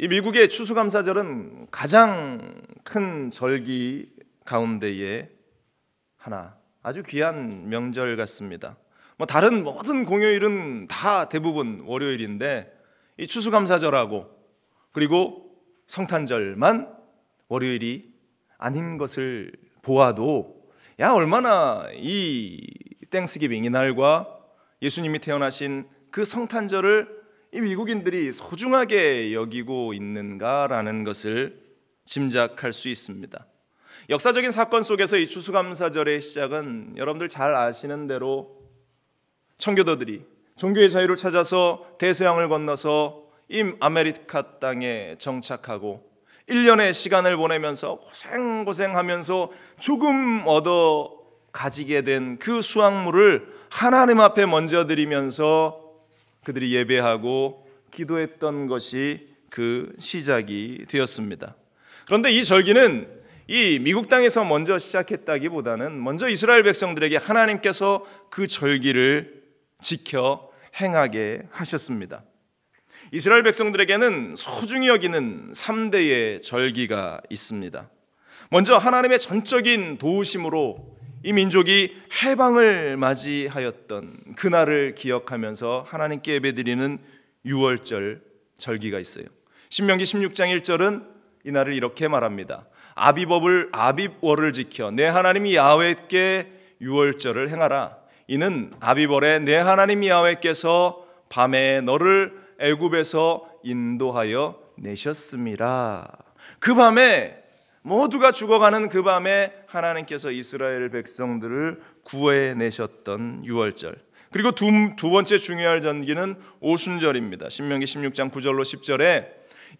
이 미국의 추수감사절은 가장 큰 절기 가운데의 하나, 아주 귀한 명절 같습니다. 다른 모든 공휴일은 다 대부분 월요일인데 이 추수감사절하고 그리고 성탄절만 월요일이 아닌 것을 보아도 얼마나 이 땡스기빙 이날과 예수님이 태어나신 그 성탄절을 이 미국인들이 소중하게 여기고 있는가라는 것을 짐작할 수 있습니다. 역사적인 사건 속에서 이 추수감사절의 시작은 여러분들 잘 아시는 대로 청교도들이 종교의 자유를 찾아서 대서양을 건너서 이 아메리카 땅에 정착하고 1년의 시간을 보내면서 고생하면서 조금 얻어 가지게 된 그 수확물을 하나님 앞에 먼저 드리면서 그들이 예배하고 기도했던 것이 그 시작이 되었습니다. 그런데 이 절기는 이 미국 땅에서 먼저 시작했다기보다는 먼저 이스라엘 백성들에게 하나님께서 그 절기를 지켜 행하게 하셨습니다. 이스라엘 백성들에게는 소중히 여기는 3대의 절기가 있습니다. 먼저 하나님의 전적인 도우심으로 이 민족이 해방을 맞이하였던 그날을 기억하면서 하나님께 예배드리는 유월절 절기가 있어요. 신명기 16장 1절은 이날을 이렇게 말합니다. 아비월을 지켜 내 하나님 야훼께 유월절을 행하라. 이는 아비월에 내 하나님 야훼께서 밤에 너를 애굽에서 인도하여 내셨음이라. 그 밤에 모두가 죽어가는 그 밤에 하나님께서 이스라엘 백성들을 구해내셨던 유월절. 그리고 두 번째 중요할 절기는 오순절입니다. 신명기 16장 9절로 10절에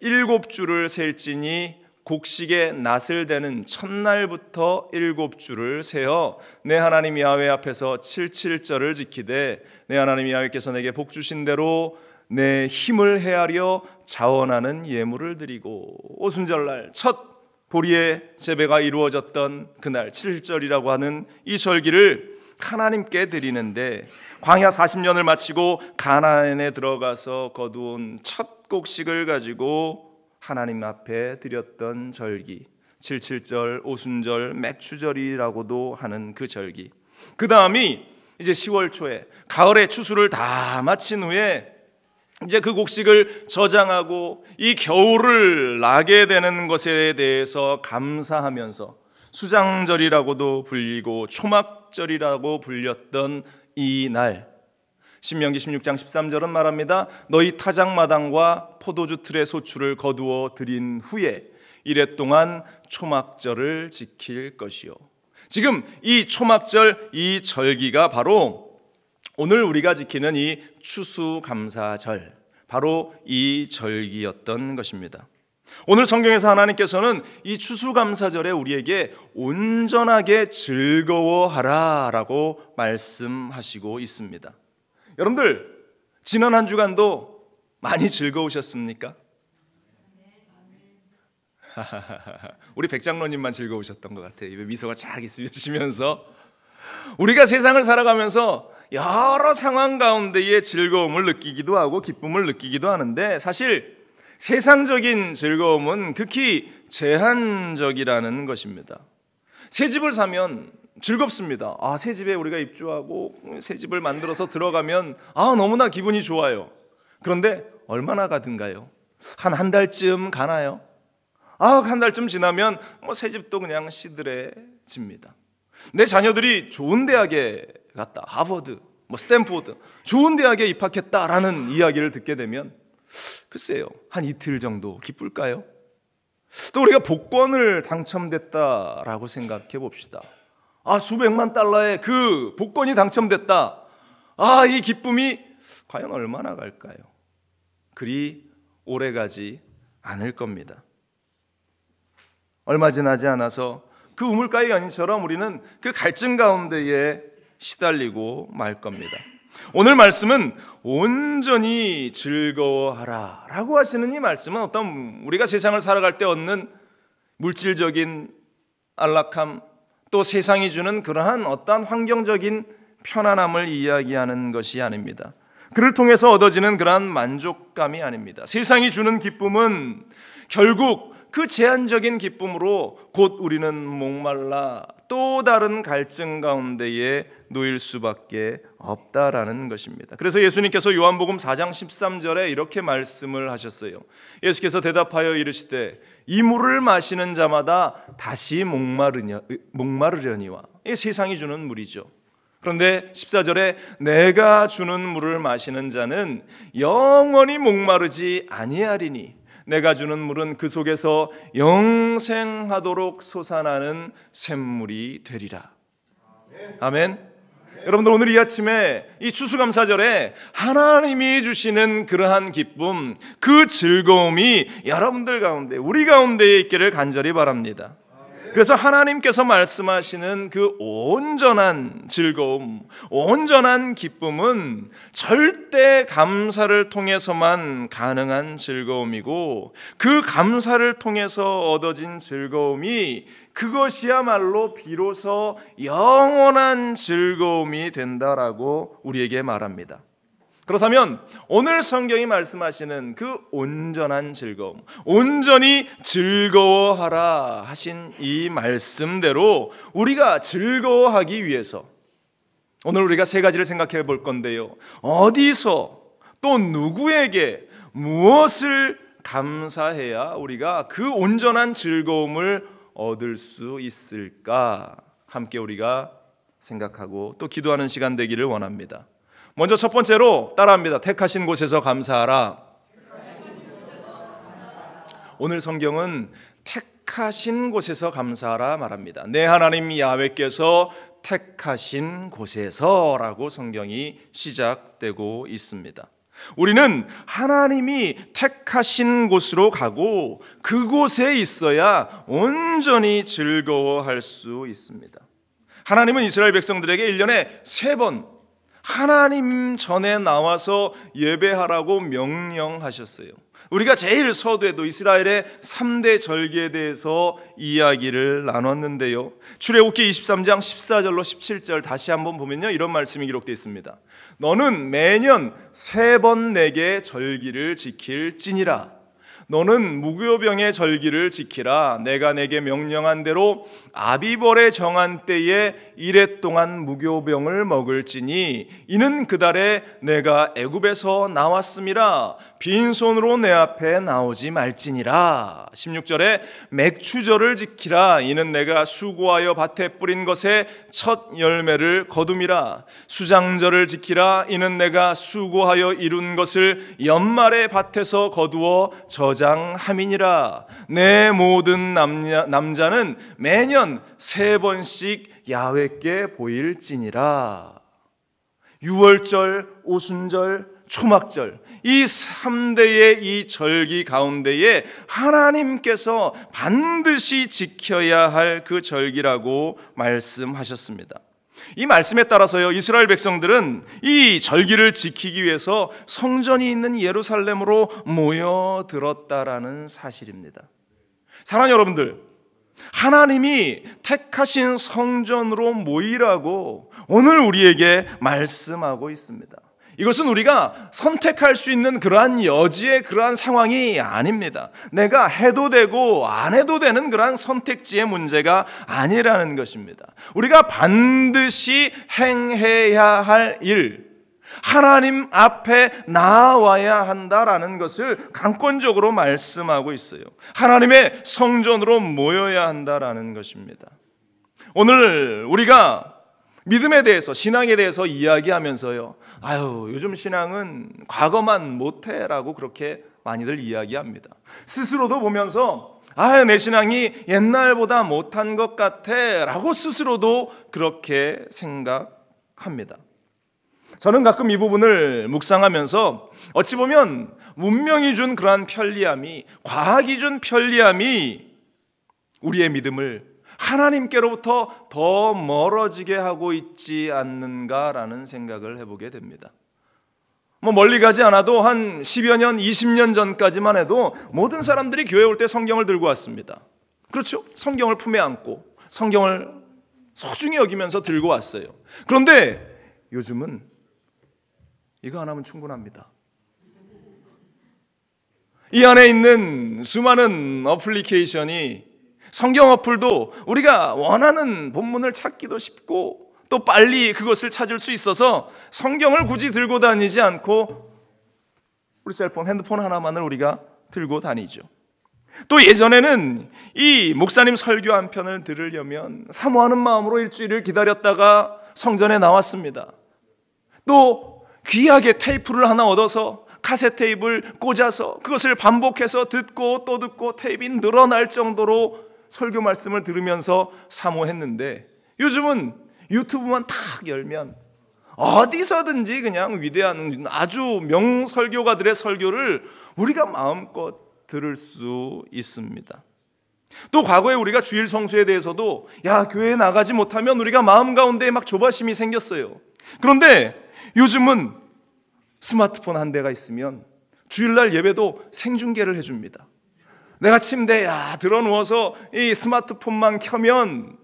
7주를 셀지니 곡식의 낫을 대는 첫날부터 7주를 세어 내 하나님 야훼 앞에서 77절을 지키되 내 하나님 야훼께서 내게 복 주신 대로 내 힘을 헤아려 자원하는 예물을 드리고 오순절날 첫 보리의 재배가 이루어졌던 그날 7절이라고 하는 이 절기를 하나님께 드리는데 광야 40년을 마치고 가나안에 들어가서 거두온 첫 곡식을 가지고 하나님 앞에 드렸던 절기 77절, 오순절, 맥추절이라고도 하는 그 절기. 그 다음이 이제 10월 초에 가을의 추수를 다 마친 후에 이제 그 곡식을 저장하고 이 겨울을 나게 되는 것에 대해서 감사하면서 수장절이라고도 불리고 초막절이라고 불렸던 이 날, 신명기 16장 13절은 말합니다. 너희 타작마당과 포도주 틀의 소출을 거두어 드린 후에 이래 동안 초막절을 지킬 것이요. 지금 이 초막절, 이 절기가 바로 오늘 우리가 지키는 이 추수감사절, 바로 이 절기였던 것입니다. 오늘 성경에서 하나님께서는 이 추수감사절에 우리에게 온전하게 즐거워하라 라고 말씀하시고 있습니다. 여러분들 지난 한 주간도 많이 즐거우셨습니까? 우리 백장로님만 즐거우셨던 것 같아요. 입에 미소가 쫙 있으시면서 우리가 세상을 살아가면서 여러 상황 가운데의 즐거움을 느끼기도 하고 기쁨을 느끼기도 하는데 사실 세상적인 즐거움은 극히 제한적이라는 것입니다. 새 집을 사면 즐겁습니다. 새 집에 우리가 입주하고 새 집을 만들어서 들어가면 너무나 기분이 좋아요. 그런데 얼마나 가든가요? 한 달쯤 가나요? 한 달쯤 지나면 새 집도 그냥 시들해집니다. 내 자녀들이 좋은 대학에 갔다, 하버드, 스탠포드, 좋은 대학에 입학했다라는 이야기를 듣게 되면 글쎄요, 한 이틀 정도 기쁠까요? 또 우리가 복권을 당첨됐다라고 생각해 봅시다. 수백만 달러의 그 복권이 당첨됐다. 이 기쁨이 과연 얼마나 갈까요? 그리 오래 가지 않을 겁니다. 얼마 지나지 않아서 그 우물가의 연인처럼 우리는 그 갈증 가운데에 시달리고 말 겁니다. 오늘 말씀은 온전히 즐거워하라 라고 하시는 이 말씀은 어떤 우리가 세상을 살아갈 때 얻는 물질적인 안락함, 또 세상이 주는 그러한 어떠한 환경적인 편안함을 이야기하는 것이 아닙니다. 그를 통해서 얻어지는 그러한 만족감이 아닙니다. 세상이 주는 기쁨은 결국 그 제한적인 기쁨으로 곧 우리는 목말라 또 다른 갈증 가운데에 놓일 수밖에 없다라는 것입니다. 그래서 예수님께서 요한복음 4장 13절에 이렇게 말씀을 하셨어요. 예수께서 대답하여 이르시되 이 물을 마시는 자마다 다시 목마르려니와, 이 세상이 주는 물이죠. 그런데 14절에 내가 주는 물을 마시는 자는 영원히 목마르지 아니하리니 내가 주는 물은 그 속에서 영생하도록 솟아나는 샘물이 되리라. 아멘. 여러분들, 오늘 이 아침에 이 추수감사절에 하나님이 주시는 그러한 기쁨, 그 즐거움이 여러분들 가운데, 우리 가운데에 있기를 간절히 바랍니다. 그래서 하나님께서 말씀하시는 그 온전한 즐거움, 온전한 기쁨은 절대 감사를 통해서만 가능한 즐거움이고, 그 감사를 통해서 얻어진 즐거움이 그것이야말로 비로소 영원한 즐거움이 된다라고 우리에게 말합니다. 그렇다면 오늘 성경이 말씀하시는 그 온전한 즐거움, 온전히 즐거워하라 하신 이 말씀대로 우리가 즐거워하기 위해서 오늘 우리가 세 가지를 생각해 볼 건데요. 어디서 또 누구에게 무엇을 감사해야 우리가 그 온전한 즐거움을 얻을 수 있을까? 함께 우리가 생각하고 또 기도하는 시간 되기를 원합니다. 먼저 첫 번째로 따라합니다. 택하신 곳에서 감사하라. 오늘 성경은 택하신 곳에서 감사하라 말합니다. 내 하나님 야훼께서 택하신 곳에서라고 성경이 시작되고 있습니다. 우리는 하나님이 택하신 곳으로 가고 그곳에 있어야 온전히 즐거워할 수 있습니다. 하나님은 이스라엘 백성들에게 1년에 3번 하나님 전에 나와서 예배하라고 명령하셨어요. 우리가 제일 서두에도 이스라엘의 3대 절기에 대해서 이야기를 나눴는데요. 출애굽기 23장 14절로 17절 다시 한번 보면요, 이런 말씀이 기록되어 있습니다. 너는 매년 3번 내게 절기를 지킬지니라. 너는 무교병의 절기를 지키라. 내가 내게 명령한 대로 아비벌의 정한 때에 1해 동안 무교병을 먹을지니 이는 그달에 내가 애굽에서 나왔음이라. 빈손으로 내 앞에 나오지 말지니라. 16절에 맥추절을 지키라. 이는 내가 수고하여 밭에 뿌린 것의 첫 열매를 거둠이라. 수장절을 지키라. 이는 내가 수고하여 이룬 것을 연말에 밭에서 거두어 저장함이니라. 내 모든 남자는 매년 3번씩 야훼께 보일지니라. 유월절, 오순절, 초막절, 이 3대의 이 절기 가운데에 하나님께서 반드시 지켜야 할 그 절기라고 말씀하셨습니다. 이 말씀에 따라서요, 이스라엘 백성들은 이 절기를 지키기 위해서 성전이 있는 예루살렘으로 모여들었다라는 사실입니다. 사랑하는 여러분들, 하나님이 택하신 성전으로 모이라고 오늘 우리에게 말씀하고 있습니다. 이것은 우리가 선택할 수 있는 그러한 여지의 그러한 상황이 아닙니다. 내가 해도 되고 안 해도 되는 그러한 선택지의 문제가 아니라는 것입니다. 우리가 반드시 행해야 할 일, 하나님 앞에 나와야 한다라는 것을 강권적으로 말씀하고 있어요. 하나님의 성전으로 모여야 한다라는 것입니다. 오늘 우리가 믿음에 대해서, 신앙에 대해서 이야기하면서요, 아유, 요즘 신앙은 과거만 못해라고 그렇게 많이들 이야기합니다. 스스로도 보면서 아유, 내 신앙이 옛날보다 못한 것 같아 라고 스스로도 그렇게 생각합니다. 저는 가끔 이 부분을 묵상하면서 어찌 보면 문명이 준 그러한 편리함이, 과학이 준 편리함이 우리의 믿음을 하나님께로부터 더 멀어지게 하고 있지 않는가라는 생각을 해보게 됩니다. 멀리 가지 않아도 한 10여 년, 20년 전까지만 해도 모든 사람들이 교회 올 때 성경을 들고 왔습니다. 그렇죠? 성경을 품에 안고 성경을 소중히 여기면서 들고 왔어요. 그런데 요즘은 이거 하나면 충분합니다. 이 안에 있는 수많은 어플리케이션이, 성경 어플도 우리가 원하는 본문을 찾기도 쉽고 또 빨리 그것을 찾을 수 있어서 성경을 굳이 들고 다니지 않고 우리 셀폰, 핸드폰 하나만을 우리가 들고 다니죠. 또 예전에는 이 목사님 설교 한 편을 들으려면 사모하는 마음으로 일주일을 기다렸다가 성전에 나왔습니다. 또 귀하게 테이프를 하나 얻어서 카세트 테이프를 꽂아서 그것을 반복해서 듣고 또 듣고 테이프가 늘어날 정도로 설교 말씀을 들으면서 사모했는데, 요즘은 유튜브만 탁 열면 어디서든지 그냥 위대한 아주 명설교가들의 설교를 우리가 마음껏 들을 수 있습니다. 또 과거에 우리가 주일 성수에 대해서도 교회에 나가지 못하면 우리가 마음 가운데 막 조바심이 생겼어요. 그런데 요즘은 스마트폰 한 대가 있으면 주일날 예배도 생중계를 해줍니다. 내가 침대에 들어 누워서 이 스마트폰만 켜면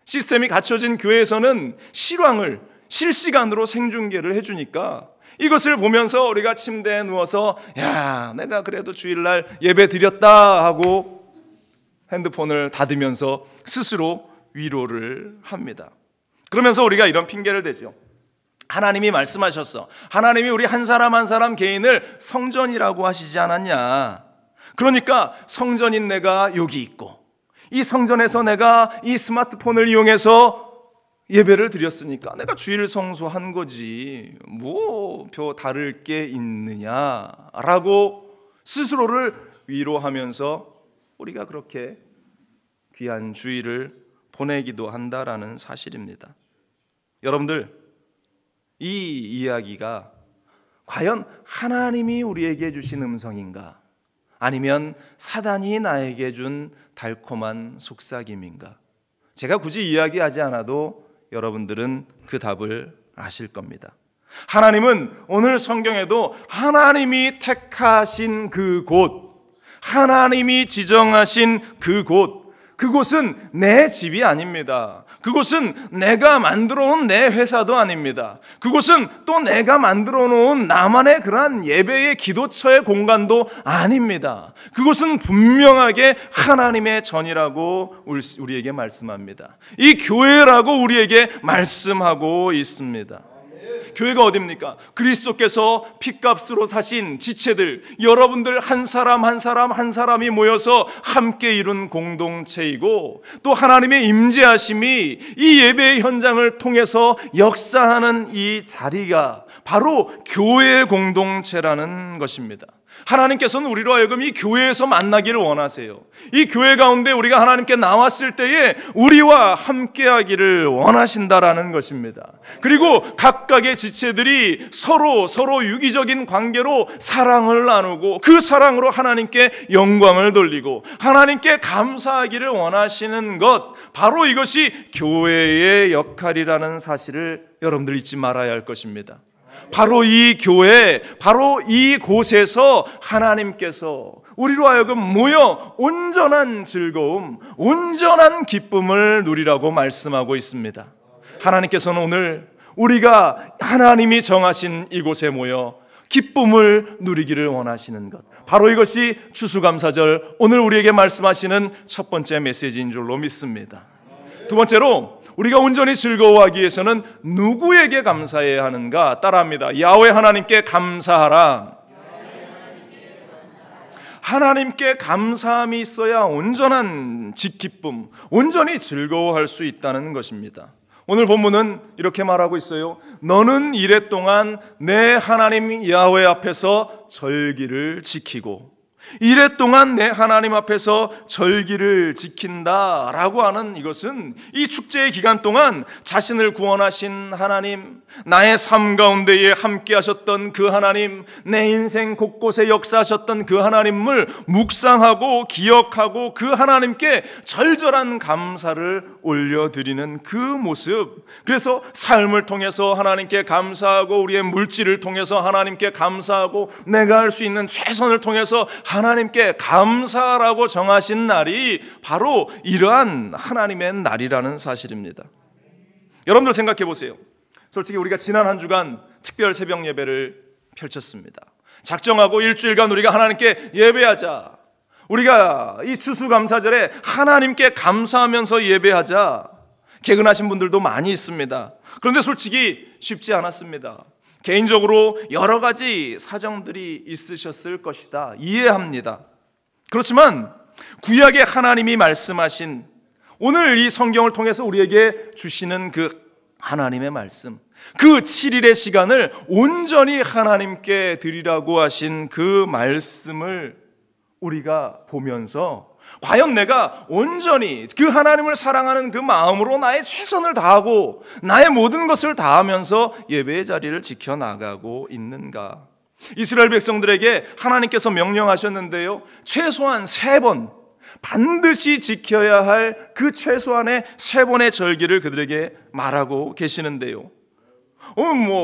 시스템이 갖춰진 교회에서는 실황을 실시간으로 생중계를 해주니까 이것을 보면서 우리가 침대에 누워서 내가 그래도 주일날 예배 드렸다 하고 핸드폰을 닫으면서 스스로 위로를 합니다. 그러면서 우리가 이런 핑계를 대죠. 하나님이 말씀하셨어. 하나님이 우리 한 사람 한 사람 개인을 성전이라고 하시지 않았냐. 그러니까 성전인 내가 여기 있고 이 성전에서 내가 이 스마트폰을 이용해서 예배를 드렸으니까 내가 주일 성수한 거지 뭐 별 다를 게 있느냐라고 스스로를 위로하면서 우리가 그렇게 귀한 주일을 보내기도 한다라는 사실입니다. 여러분들, 이 이야기가 과연 하나님이 우리에게 주신 음성인가, 아니면 사단이 나에게 준 달콤한 속삭임인가? 제가 굳이 이야기하지 않아도 여러분들은 그 답을 아실 겁니다. 하나님은 오늘 성경에도 하나님이 택하신 그곳, 하나님이 지정하신 그곳은 내 집이 아닙니다. 그곳은 내가 만들어 놓은 내 회사도 아닙니다. 그곳은 또 내가 만들어 놓은 나만의 그러한 예배의 기도처의 공간도 아닙니다. 그곳은 분명하게 하나님의 전이라고 우리에게 말씀합니다. 이 교회라고 우리에게 말씀하고 있습니다. 교회가 어디입니까? 그리스도께서 핏값으로 사신 지체들, 여러분들 한 사람 한 사람이 모여서 함께 이룬 공동체이고, 또 하나님의 임재하심이 이 예배의 현장을 통해서 역사하는 이 자리가 바로 교회의 공동체라는 것입니다. 하나님께서는 우리로 하여금 이 교회에서 만나기를 원하세요. 이 교회 가운데 우리가 하나님께 나왔을 때에 우리와 함께하기를 원하신다라는 것입니다. 그리고 각각의 지체들이 서로 유기적인 관계로 사랑을 나누고 그 사랑으로 하나님께 영광을 돌리고 하나님께 감사하기를 원하시는 것, 바로 이것이 교회의 역할이라는 사실을 여러분들 잊지 말아야 할 것입니다. 바로 이 교회, 바로 이곳에서 하나님께서 우리로 하여금 모여 온전한 즐거움, 온전한 기쁨을 누리라고 말씀하고 있습니다. 하나님께서는 오늘 우리가 하나님이 정하신 이곳에 모여 기쁨을 누리기를 원하시는 것, 바로 이것이 추수감사절 오늘 우리에게 말씀하시는 첫 번째 메시지인 줄로 믿습니다. 두 번째로, 우리가 온전히 즐거워하기 위해서는 누구에게 감사해야 하는가? 따라합니다. 야훼 하나님께 감사하라. 하나님께 감사함이 있어야 온전한 기쁨, 온전히 즐거워할 수 있다는 것입니다. 오늘 본문은 이렇게 말하고 있어요. 너는 이레 동안 내 하나님 야훼 앞에서 절기를 지키고, 이레 동안 내 하나님 앞에서 절기를 지킨다라고 하는 이것은 이 축제의 기간 동안 자신을 구원하신 하나님, 나의 삶 가운데에 함께 하셨던 그 하나님, 내 인생 곳곳에 역사하셨던 그 하나님을 묵상하고 기억하고 그 하나님께 절절한 감사를 올려드리는 그 모습, 그래서 삶을 통해서 하나님께 감사하고 우리의 물질을 통해서 하나님께 감사하고 내가 할 수 있는 최선을 통해서 하나님께 감사하라고 정하신 날이 바로 이러한 하나님의 날이라는 사실입니다. 여러분들 생각해 보세요. 솔직히 우리가 지난 한 주간 특별 새벽 예배를 펼쳤습니다. 작정하고 일주일간 우리가 하나님께 예배하자. 우리가 이 추수감사절에 하나님께 감사하면서 예배하자. 개근하신 분들도 많이 있습니다. 그런데 솔직히 쉽지 않았습니다. 개인적으로 여러 가지 사정들이 있으셨을 것이다. 이해합니다. 그렇지만 구약의 하나님이 말씀하신 오늘 이 성경을 통해서 우리에게 주시는 그 하나님의 말씀, 그 7일의 시간을 온전히 하나님께 드리라고 하신 그 말씀을 우리가 보면서 과연 내가 온전히 그 하나님을 사랑하는 그 마음으로 나의 최선을 다하고 나의 모든 것을 다하면서 예배의 자리를 지켜나가고 있는가? 이스라엘 백성들에게 하나님께서 명령하셨는데요, 최소한 3번 반드시 지켜야 할 그 최소한의 3번의 절기를 그들에게 말하고 계시는데요,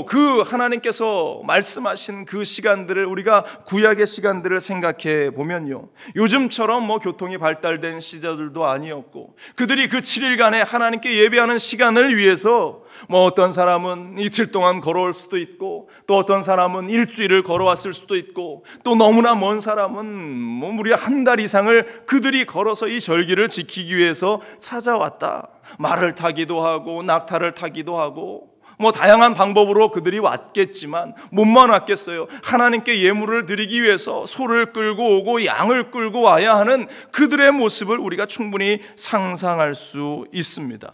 그 하나님께서 말씀하신 그 시간들을 우리가 구약의 시간들을 생각해 보면요, 요즘처럼 교통이 발달된 시절들도 아니었고 그들이 그 7일간의 하나님께 예배하는 시간을 위해서 어떤 사람은 이틀 동안 걸어올 수도 있고 또 어떤 사람은 일주일을 걸어왔을 수도 있고 또 너무나 먼 사람은 무려 한 달 이상을 그들이 걸어서 이 절기를 지키기 위해서 찾아왔다. 말을 타기도 하고 낙타를 타기도 하고 다양한 방법으로 그들이 왔겠지만 몸만 왔겠어요. 하나님께 예물을 드리기 위해서 소를 끌고 오고 양을 끌고 와야 하는 그들의 모습을 우리가 충분히 상상할 수 있습니다.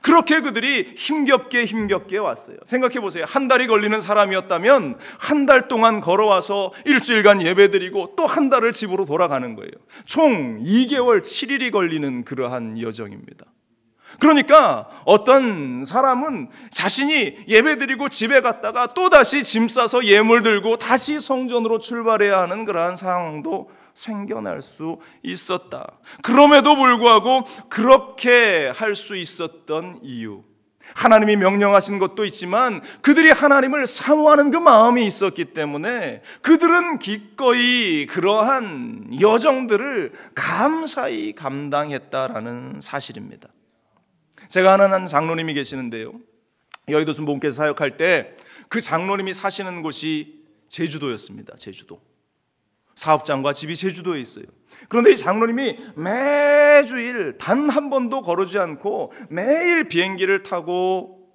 그렇게 그들이 힘겹게 왔어요. 생각해 보세요. 한 달이 걸리는 사람이었다면 한 달 동안 걸어와서 일주일간 예배드리고 또 한 달을 집으로 돌아가는 거예요. 총 2개월 7일이 걸리는 그러한 여정입니다. 그러니까 어떤 사람은 자신이 예배드리고 집에 갔다가 또다시 짐 싸서 예물 들고 다시 성전으로 출발해야 하는 그러한 상황도 생겨날 수 있었다. 그럼에도 불구하고 그렇게 할 수 있었던 이유, 하나님이 명령하신 것도 있지만 그들이 하나님을 사모하는 그 마음이 있었기 때문에 그들은 기꺼이 그러한 여정들을 감사히 감당했다라는 사실입니다. 제가 아는 장로님이 계시는데요, 여의도 순복음교회 사역할 때 그 장로님이 사시는 곳이 제주도였습니다. 제주도. 사업장과 집이 제주도에 있어요. 그런데 이 장로님이 매주일 단 한 번도 거르지 않고 매일 비행기를 타고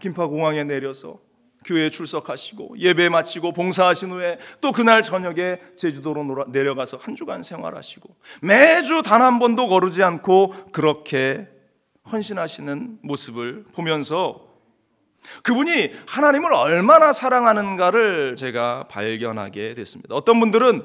김포공항에 내려서 교회에 출석하시고 예배 마치고 봉사하신 후에 또 그날 저녁에 제주도로 내려가서 한 주간 생활하시고 매주 단 한 번도 거르지 않고 그렇게 헌신하시는 모습을 보면서 그분이 하나님을 얼마나 사랑하는가를 제가 발견하게 됐습니다. 어떤 분들은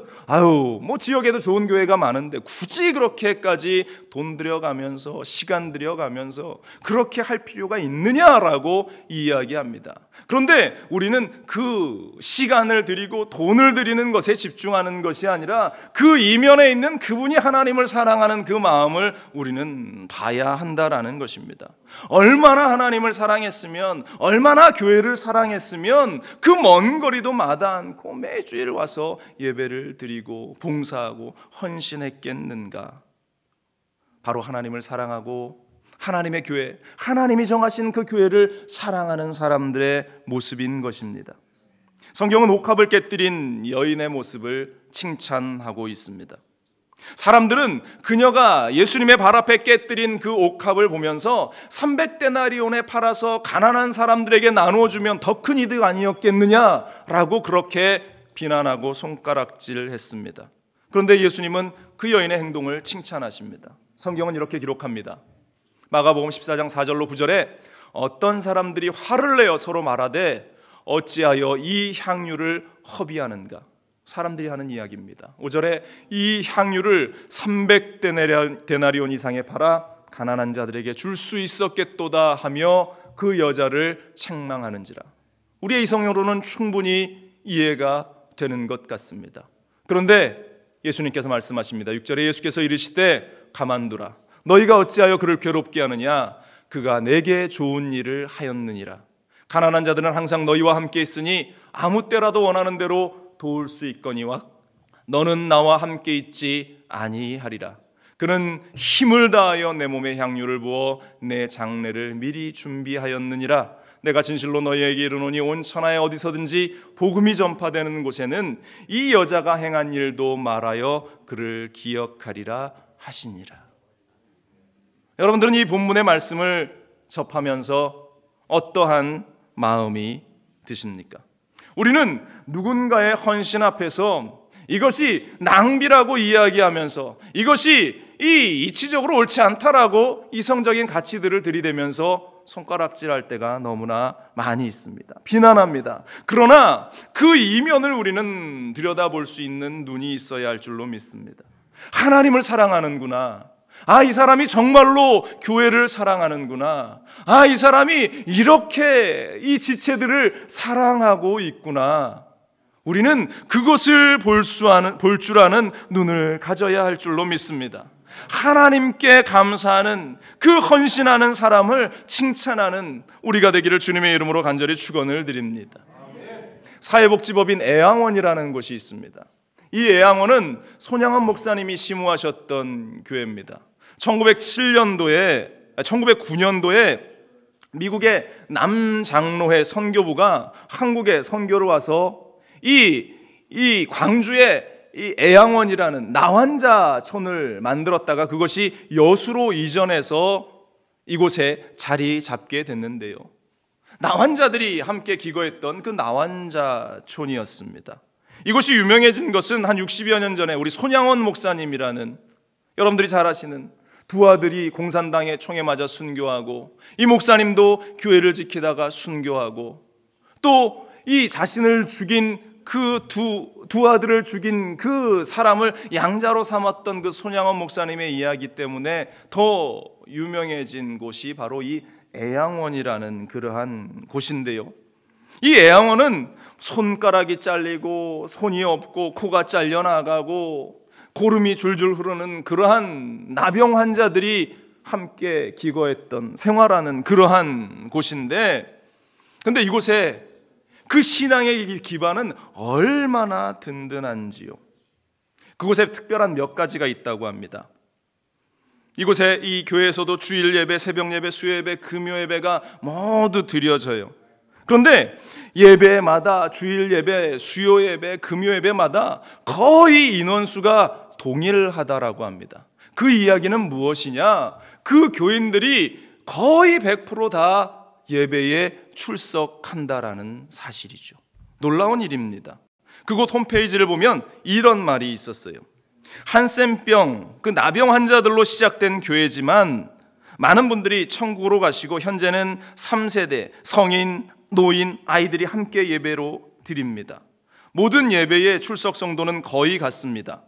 지역에도 좋은 교회가 많은데 굳이 그렇게까지 돈 들여가면서 시간 들여가면서 그렇게 할 필요가 있느냐라고 이야기합니다. 그런데 우리는 그 시간을 들이고 돈을 들이는 것에 집중하는 것이 아니라 그 이면에 있는 그분이 하나님을 사랑하는 그 마음을 우리는 봐야 한다라는 것입니다. 얼마나 하나님을 사랑했으면, 얼마나 교회를 사랑했으면 그 먼 거리도 마다 않고 매주일 와서 예배를 드리고 봉사하고 헌신했겠는가. 바로 하나님을 사랑하고 하나님의 교회, 하나님이 정하신 그 교회를 사랑하는 사람들의 모습인 것입니다. 성경은 옥합을 깨뜨린 여인의 모습을 칭찬하고 있습니다. 사람들은 그녀가 예수님의 발 앞에 깨뜨린 그 옥합을 보면서 300데나리온에 팔아서 가난한 사람들에게 나누어주면 더 큰 이득 아니었겠느냐라고 그렇게 비난하고 손가락질했습니다. 그런데 예수님은 그 여인의 행동을 칭찬하십니다. 성경은 이렇게 기록합니다. 마가복음 14장 4절로 9절에 어떤 사람들이 화를 내어 서로 말하되 어찌하여 이 향유를 허비하는가. 사람들이 하는 이야기입니다. 5절에 이 향유를 300데나리온 이상에 팔아 가난한 자들에게 줄 수 있었겠도다 하며 그 여자를 책망하는지라. 우리의 이성으로는 충분히 이해가 되는 것 같습니다. 그런데 예수님께서 말씀하십니다. 6절에 예수께서 이르시되 가만두라. 너희가 어찌하여 그를 괴롭게 하느냐. 그가 내게 좋은 일을 하였느니라. 가난한 자들은 항상 너희와 함께 있으니 아무 때라도 원하는 대로 도울 수 있거니와 너는 나와 함께 있지 아니하리라. 그는 힘을 다하여 내 몸에 향유를 부어 내 장례를 미리 준비하였느니라. 내가 진실로 너희에게 이르노니 온 천하에 어디서든지 복음이 전파되는 곳에는 이 여자가 행한 일도 말하여 그를 기억하리라 하시니라. 여러분들은 이 본문의 말씀을 접하면서 어떠한 마음이 드십니까? 우리는 누군가의 헌신 앞에서 이것이 낭비라고 이야기하면서 이것이 이치적으로 옳지 않다라고 이성적인 가치들을 들이대면서 손가락질할 때가 너무나 많이 있습니다. 비난합니다. 그러나 그 이면을 우리는 들여다볼 수 있는 눈이 있어야 할 줄로 믿습니다. 하나님을 사랑하는구나. 이 사람이 정말로 교회를 사랑하는구나. 이 사람이 이렇게 이 지체들을 사랑하고 있구나. 우리는 그것을 볼 줄 아는 눈을 가져야 할 줄로 믿습니다. 하나님께 감사하는 그 헌신하는 사람을 칭찬하는 우리가 되기를 주님의 이름으로 간절히 축원을 드립니다. 사회복지법인 애양원이라는 곳이 있습니다. 이 애양원은 손양원 목사님이 시무하셨던 교회입니다. 1909년도에 미국의 남장로회 선교부가 한국에 선교를 와서 이 광주에 이 애양원이라는 나환자촌을 만들었다가 그것이 여수로 이전해서 이곳에 자리 잡게 됐는데요. 나환자들이 함께 기거했던 그 나환자촌이었습니다. 이곳이 유명해진 것은 한 60여 년 전에 우리 손양원 목사님이라는 여러분들이 잘 아시는 두 아들이 공산당의 총에 맞아 순교하고 이 목사님도 교회를 지키다가 순교하고 또 이 자신을 죽인 그 두 아들을 죽인 그 사람을 양자로 삼았던 그 손양원 목사님의 이야기 때문에 더 유명해진 곳이 바로 이 애양원이라는 그러한 곳인데요. 이 애양원은 손가락이 잘리고 손이 없고 코가 잘려나가고 고름이 줄줄 흐르는 그러한 나병 환자들이 함께 기거했던 생활하는 그러한 곳인데, 근데 이곳에 그 신앙의 기반은 얼마나 든든한지요. 그곳에 특별한 몇 가지가 있다고 합니다. 이곳에 이 교회에서도 주일 예배, 새벽 예배, 수요 예배, 금요 예배가 모두 드려져요. 그런데 예배마다 주일 예배, 수요 예배, 금요 예배마다 거의 인원수가 동일하다라고 합니다. 그 이야기는 무엇이냐? 그 교인들이 거의 100% 다 예배에 출석한다라는 사실이죠. 놀라운 일입니다. 그곳 홈페이지를 보면 이런 말이 있었어요. 한센병, 그 나병 환자들로 시작된 교회지만 많은 분들이 천국으로 가시고 현재는 3세대 성인, 노인, 아이들이 함께 예배로 드립니다. 모든 예배의 출석 성도는 거의 같습니다.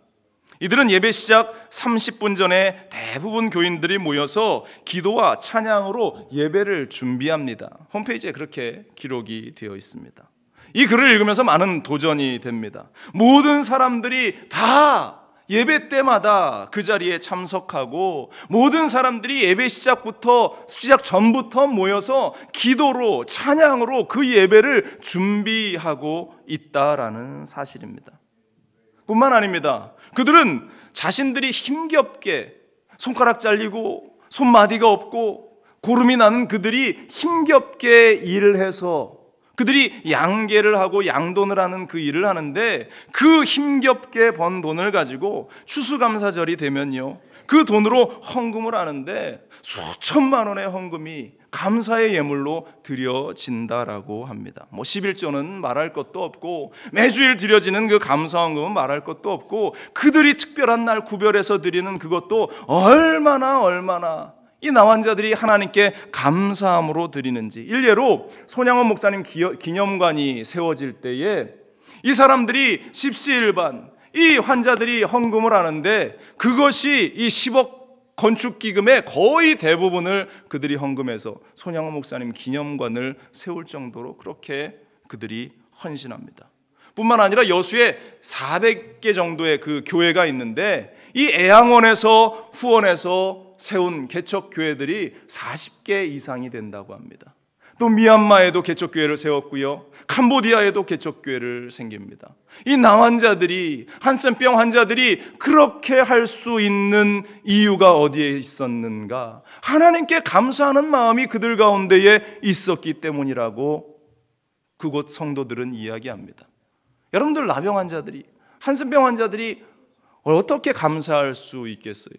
이들은 예배 시작 30분 전에 대부분 교인들이 모여서 기도와 찬양으로 예배를 준비합니다. 홈페이지에 그렇게 기록이 되어 있습니다. 이 글을 읽으면서 많은 도전이 됩니다. 모든 사람들이 다 예배 때마다 그 자리에 참석하고 모든 사람들이 예배 시작 전부터 모여서 기도로 찬양으로 그 예배를 준비하고 있다라는 사실입니다. 뿐만 아닙니다. 그들은 자신들이 힘겹게 손가락 잘리고 손마디가 없고 고름이 나는 그들이 힘겹게 일을 해서 그들이 양계를 하고 양돈을 하는 그 일을 하는데 그 힘겹게 번 돈을 가지고 추수감사절이 되면요, 그 돈으로 헌금을 하는데 수천만 원의 헌금이 감사의 예물로 드려진다라고 합니다. 11조는 말할 것도 없고 매주일 드려지는 그 감사 헌금은 말할 것도 없고 그들이 특별한 날 구별해서 드리는 그것도 얼마나 이 나환자들이 하나님께 감사함으로 드리는지. 일례로 손양원 목사님 기념관이 세워질 때에 이 사람들이 십시일반 이 환자들이 헌금을 하는데 그것이 이 10억 건축기금의 거의 대부분을 그들이 헌금해서 손양원 목사님 기념관을 세울 정도로 그렇게 그들이 헌신합니다. 뿐만 아니라 여수에 400개 정도의 그 교회가 있는데 이 애양원에서 후원해서 세운 개척 교회들이 40개 이상이 된다고 합니다. 또 미얀마에도 개척교회를 세웠고요, 캄보디아에도 개척교회를 생깁니다. 이 나환자들이, 한센병 환자들이 그렇게 할 수 있는 이유가 어디에 있었는가? 하나님께 감사하는 마음이 그들 가운데에 있었기 때문이라고 그곳 성도들은 이야기합니다. 여러분들, 나병 환자들이, 한센병 환자들이 어떻게 감사할 수 있겠어요?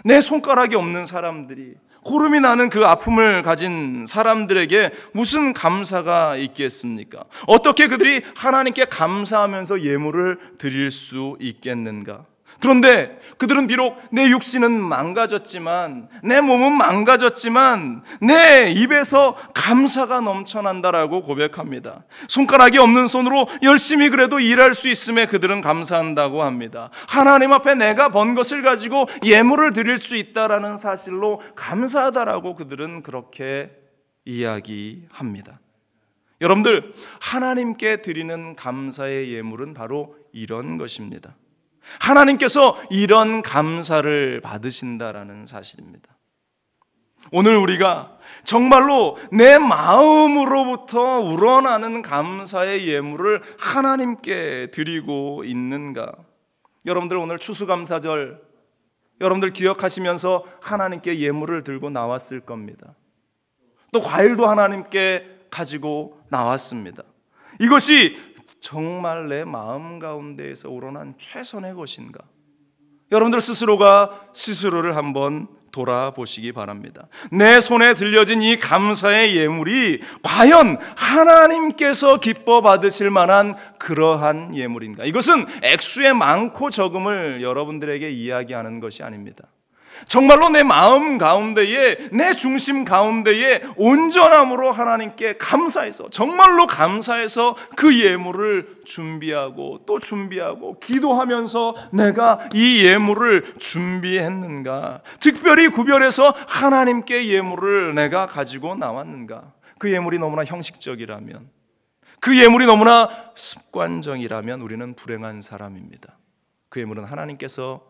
내 손가락이 없는 사람들이, 고름이 나는 그 아픔을 가진 사람들에게 무슨 감사가 있겠습니까? 어떻게 그들이 하나님께 감사하면서 예물을 드릴 수 있겠는가? 그런데 그들은 비록 내 육신은 망가졌지만, 내 몸은 망가졌지만 내 입에서 감사가 넘쳐난다라고 고백합니다. 손가락이 없는 손으로 열심히 그래도 일할 수 있음에 그들은 감사한다고 합니다. 하나님 앞에 내가 번 것을 가지고 예물을 드릴 수 있다라는 사실로 감사하다라고 그들은 그렇게 이야기합니다. 여러분들, 하나님께 드리는 감사의 예물은 바로 이런 것입니다. 하나님께서 이런 감사를 받으신다라는 사실입니다. 오늘 우리가 정말로 내 마음으로부터 우러나는 감사의 예물을 하나님께 드리고 있는가? 여러분들, 오늘 추수감사절 여러분들 기억하시면서 하나님께 예물을 들고 나왔을 겁니다. 또 과일도 하나님께 가지고 나왔습니다. 이것이 정말 내 마음 가운데에서 우러난 최선의 것인가? 여러분들 스스로가 스스로를 한번 돌아보시기 바랍니다. 내 손에 들려진 이 감사의 예물이 과연 하나님께서 기뻐 받으실 만한 그러한 예물인가? 이것은 액수의 많고 적음을 여러분들에게 이야기하는 것이 아닙니다. 정말로 내 마음 가운데에, 내 중심 가운데에 온전함으로 하나님께 감사해서, 정말로 감사해서 그 예물을 준비하고 또 준비하고 기도하면서 내가 이 예물을 준비했는가? 특별히 구별해서 하나님께 예물을 내가 가지고 나왔는가? 그 예물이 너무나 형식적이라면, 그 예물이 너무나 습관적이라면 우리는 불행한 사람입니다. 그 예물은 하나님께서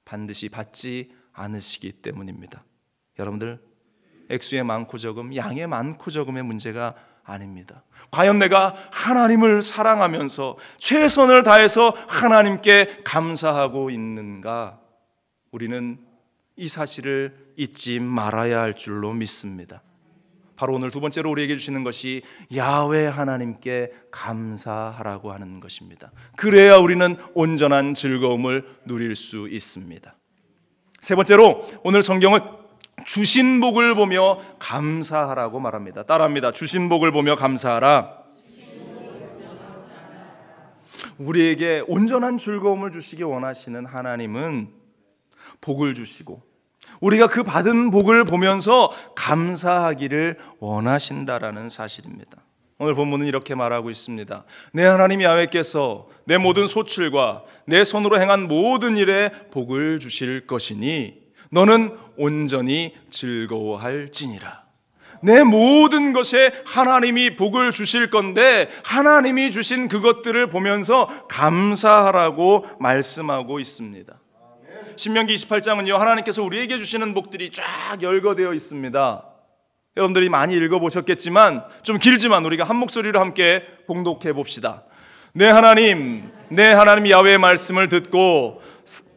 반드시 받지 않으시기 때문입니다. 여러분들, 액수의 많고 적음, 양의 많고 적음의 문제가 아닙니다. 과연 내가 하나님을 사랑하면서 최선을 다해서 하나님께 감사하고 있는가? 우리는 이 사실을 잊지 말아야 할 줄로 믿습니다. 바로 오늘 두 번째로 우리에게 주시는 것이 야훼 하나님께 감사하라고 하는 것입니다. 그래야 우리는 온전한 즐거움을 누릴 수 있습니다. 세 번째로 오늘 성경은 주신 복을 보며 감사하라고 말합니다. 따라합니다. 주신 복을 보며 감사하라. 우리에게 온전한 즐거움을 주시기 원하시는 하나님은 복을 주시고 우리가 그 받은 복을 보면서 감사하기를 원하신다라는 사실입니다. 오늘 본문은 이렇게 말하고 있습니다. 내 하나님 야훼께서 내 모든 소출과 내 손으로 행한 모든 일에 복을 주실 것이니 너는 온전히 즐거워할지니라. 내 모든 것에 하나님이 복을 주실 건데 하나님이 주신 그것들을 보면서 감사하라고 말씀하고 있습니다. 신명기 28장은요, 하나님께서 우리에게 주시는 복들이 쫙 열거되어 있습니다. 여러분들이 많이 읽어보셨겠지만 좀 길지만 우리가 한 목소리로 함께 봉독해 봅시다. 내 하나님 야훼의 말씀을 듣고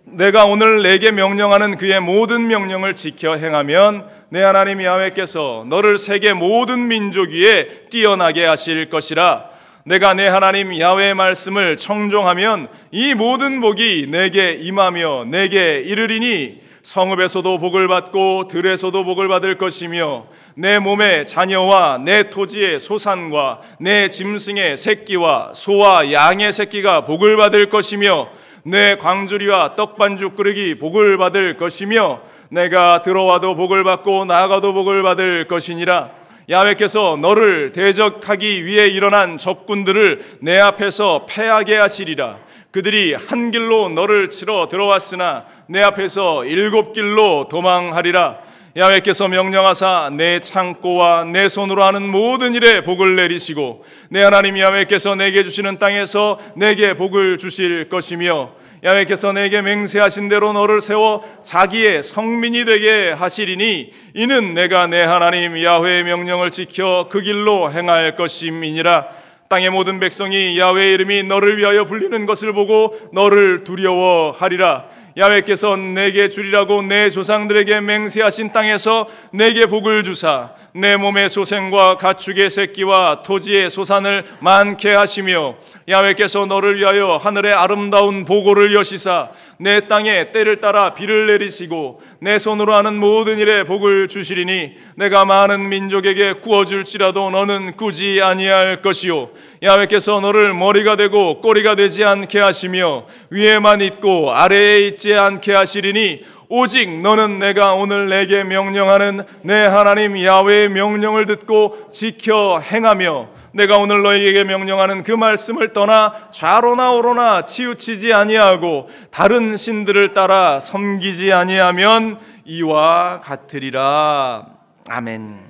내가 오늘 내게 명령하는 그의 모든 명령을 지켜 행하면 내 하나님 야훼께서 너를 세계 모든 민족 위에 뛰어나게 하실 것이라. 내가 내 하나님 야훼의 말씀을 청종하면 이 모든 복이 내게 임하며 내게 이르리니 성읍에서도 복을 받고 들에서도 복을 받을 것이며 내 몸의 자녀와 내 토지의 소산과 내 짐승의 새끼와 소와 양의 새끼가 복을 받을 것이며 내 광주리와 떡반죽 그릇이 복을 받을 것이며 내가 들어와도 복을 받고 나가도 복을 받을 것이니라. 야훼께서 너를 대적하기 위해 일어난 적군들을 내 앞에서 패하게 하시리라. 그들이 한 길로 너를 치러 들어왔으나 내 앞에서 7길로 도망하리라. 야훼께서 명령하사 내 창고와 내 손으로 하는 모든 일에 복을 내리시고 내 하나님 야훼께서 내게 주시는 땅에서 내게 복을 주실 것이며 야훼께서 내게 맹세하신 대로 너를 세워 자기의 성민이 되게 하시리니 이는 내가 내 하나님 야훼의 명령을 지켜 그 길로 행할 것임이니라. 땅의 모든 백성이 야훼의 이름이 너를 위하여 불리는 것을 보고 너를 두려워하리라. 야훼께서 내게 주리라고 내 조상들에게 맹세하신 땅에서 내게 복을 주사 내 몸의 소생과 가축의 새끼와 토지의 소산을 많게 하시며 야훼께서 너를 위하여 하늘의 아름다운 보고를 여시사 내 땅에 때를 따라 비를 내리시고 내 손으로 하는 모든 일에 복을 주시리니 내가 많은 민족에게 구워줄지라도 너는 꾸지 아니할 것이요 야훼께서 너를 머리가 되고 꼬리가 되지 않게 하시며 위에만 있고 아래에 있지 않게 하시리니 오직 너는 내가 오늘 내게 명령하는 내 하나님 야훼의 명령을 듣고 지켜 행하며 내가 오늘 너희에게 명령하는 그 말씀을 떠나 좌로나 우로나 치우치지 아니하고 다른 신들을 따라 섬기지 아니하면 이와 같으리라. 아멘.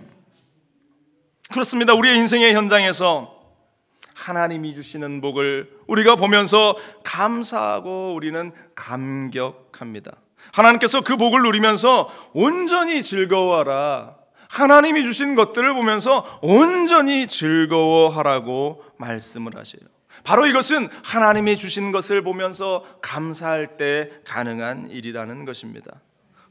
그렇습니다. 우리의 인생의 현장에서 하나님이 주시는 복을 우리가 보면서 감사하고 우리는 감격합니다. 하나님께서 그 복을 누리면서 온전히 즐거워하라. 하나님이 주신 것들을 보면서 온전히 즐거워하라고 말씀을 하세요. 바로 이것은 하나님이 주신 것을 보면서 감사할 때 가능한 일이라는 것입니다.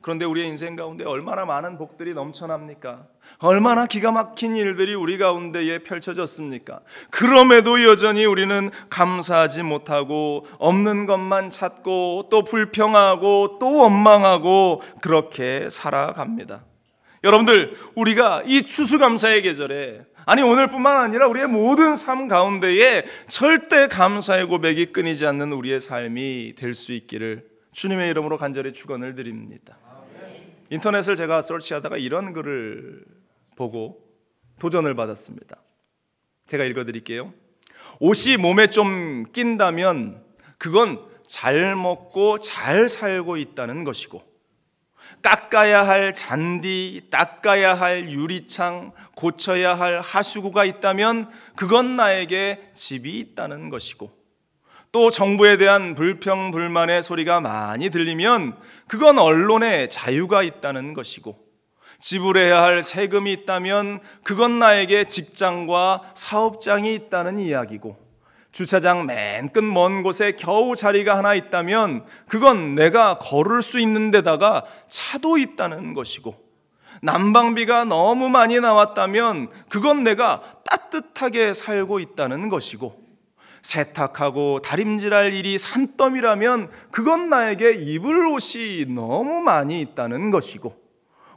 그런데 우리의 인생 가운데 얼마나 많은 복들이 넘쳐납니까? 얼마나 기가 막힌 일들이 우리 가운데에 펼쳐졌습니까? 그럼에도 여전히 우리는 감사하지 못하고 없는 것만 찾고 또 불평하고 또 원망하고 그렇게 살아갑니다. 여러분들, 우리가 이 추수감사의 계절에 아니 오늘뿐만 아니라 우리의 모든 삶 가운데에 절대 감사의 고백이 끊이지 않는 우리의 삶이 될 수 있기를 주님의 이름으로 간절히 축원을 드립니다. 인터넷을 제가 서치하다가 이런 글을 보고 도전을 받았습니다. 제가 읽어드릴게요. 옷이 몸에 좀 낀다면 그건 잘 먹고 잘 살고 있다는 것이고 깎아야 할 잔디, 닦아야 할 유리창, 고쳐야 할 하수구가 있다면 그건 나에게 집이 있다는 것이고 또 정부에 대한 불평, 불만의 소리가 많이 들리면 그건 언론의 자유가 있다는 것이고 지불해야 할 세금이 있다면 그건 나에게 직장과 사업장이 있다는 이야기고 주차장 맨 끝 먼 곳에 겨우 자리가 하나 있다면 그건 내가 걸을 수 있는 데다가 차도 있다는 것이고 난방비가 너무 많이 나왔다면 그건 내가 따뜻하게 살고 있다는 것이고 세탁하고 다림질할 일이 산더미라면 그건 나에게 입을 옷이 너무 많이 있다는 것이고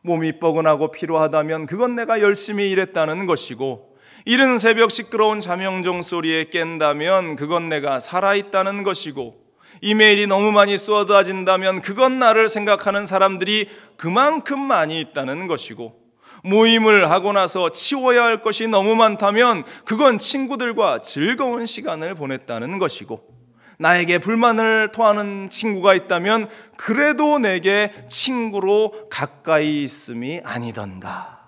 몸이 뻐근하고 피로하다면 그건 내가 열심히 일했다는 것이고 이른 새벽 시끄러운 자명종 소리에 깬다면 그건 내가 살아있다는 것이고 이메일이 너무 많이 쏟아진다면 그건 나를 생각하는 사람들이 그만큼 많이 있다는 것이고 모임을 하고 나서 치워야 할 것이 너무 많다면 그건 친구들과 즐거운 시간을 보냈다는 것이고 나에게 불만을 토하는 친구가 있다면 그래도 내게 친구로 가까이 있음이 아니던가.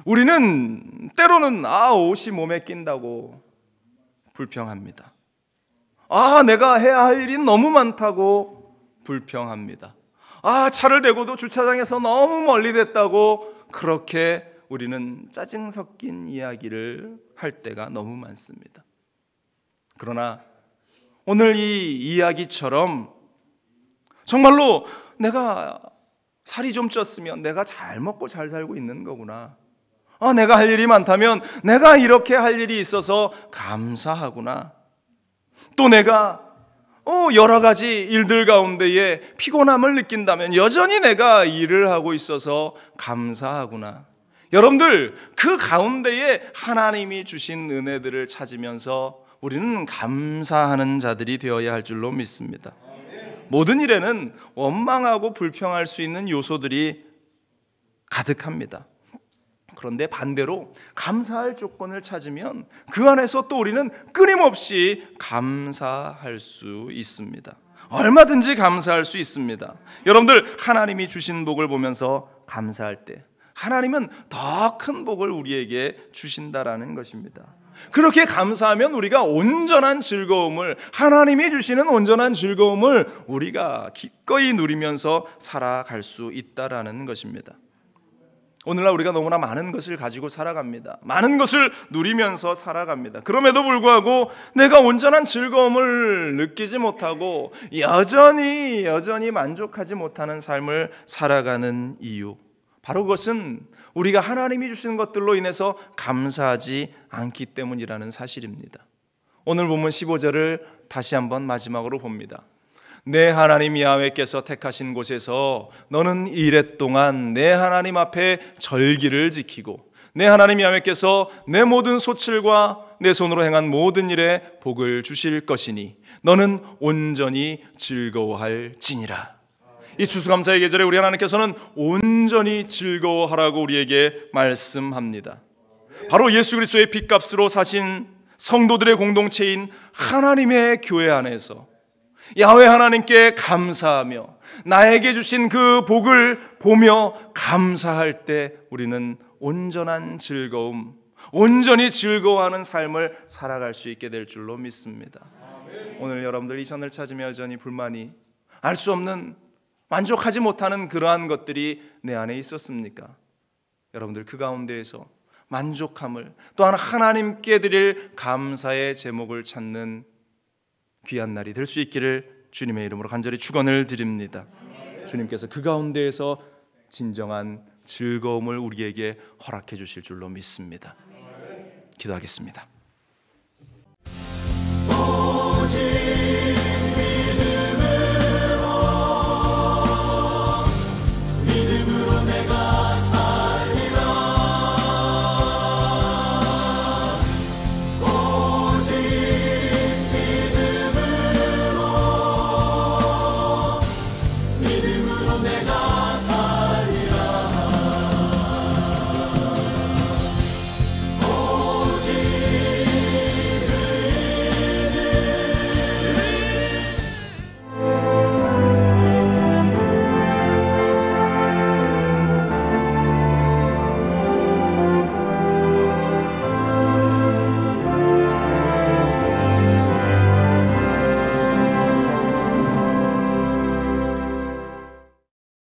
우리는 때로는 옷이 몸에 낀다고 불평합니다. 내가 해야 할 일이 너무 많다고 불평합니다. 차를 대고도 주차장에서 너무 멀리 됐다고 그렇게 우리는 짜증 섞인 이야기를 할 때가 너무 많습니다. 그러나 오늘 이 이야기처럼 정말로 내가 살이 좀 쪘으면 내가 잘 먹고 잘 살고 있는 거구나. 내가 할 일이 많다면 내가 이렇게 할 일이 있어서 감사하구나. 또 내가 여러 가지 일들 가운데에 피곤함을 느낀다면 여전히 내가 일을 하고 있어서 감사하구나. 여러분들, 그 가운데에 하나님이 주신 은혜들을 찾으면서 우리는 감사하는 자들이 되어야 할 줄로 믿습니다. 모든 일에는 원망하고 불평할 수 있는 요소들이 가득합니다. 그런데 반대로 감사할 조건을 찾으면 그 안에서 또 우리는 끊임없이 감사할 수 있습니다. 얼마든지 감사할 수 있습니다. 여러분들, 하나님이 주신 복을 보면서 감사할 때 하나님은 더 큰 복을 우리에게 주신다라는 것입니다. 그렇게 감사하면 우리가 온전한 즐거움을, 하나님이 주시는 온전한 즐거움을 우리가 기꺼이 누리면서 살아갈 수 있다라는 것입니다. 오늘날 우리가 너무나 많은 것을 가지고 살아갑니다. 많은 것을 누리면서 살아갑니다. 그럼에도 불구하고 내가 온전한 즐거움을 느끼지 못하고 여전히 만족하지 못하는 삶을 살아가는 이유, 바로 그것은 우리가 하나님이 주시는 것들로 인해서 감사하지 않기 때문이라는 사실입니다. 오늘 본문 15절을 다시 한번 마지막으로 봅니다. 내 하나님 야훼께서 택하신 곳에서 너는 이레 동안 내 하나님 앞에 절기를 지키고 내 하나님 야훼께서 내 모든 소출과 내 손으로 행한 모든 일에 복을 주실 것이니 너는 온전히 즐거워할지니라. 이 추수감사의 계절에 우리 하나님께서는 온전히 즐거워하라고 우리에게 말씀합니다. 바로 예수 그리스도의 핏값으로 사신 성도들의 공동체인 하나님의 교회 안에서 야훼 하나님께 감사하며 나에게 주신 그 복을 보며 감사할 때 우리는 온전한 즐거움, 온전히 즐거워하는 삶을 살아갈 수 있게 될 줄로 믿습니다. 오늘 여러분들 이 전을 찾으며 여전히 불만이, 알 수 없는, 만족하지 못하는 그러한 것들이 내 안에 있었습니까? 여러분들 그 가운데에서 만족함을, 또한 하나님께 드릴 감사의 제목을 찾는 귀한 날이 될 수 있기를 주님의 이름으로 간절히 축원을 드립니다. 주님께서 그 가운데에서 진정한 즐거움을 우리에게 허락해 주실 줄로 믿습니다. 기도하겠습니다. 믿음으로 내가 살리라. 오직 믿음으로 내가 살리라.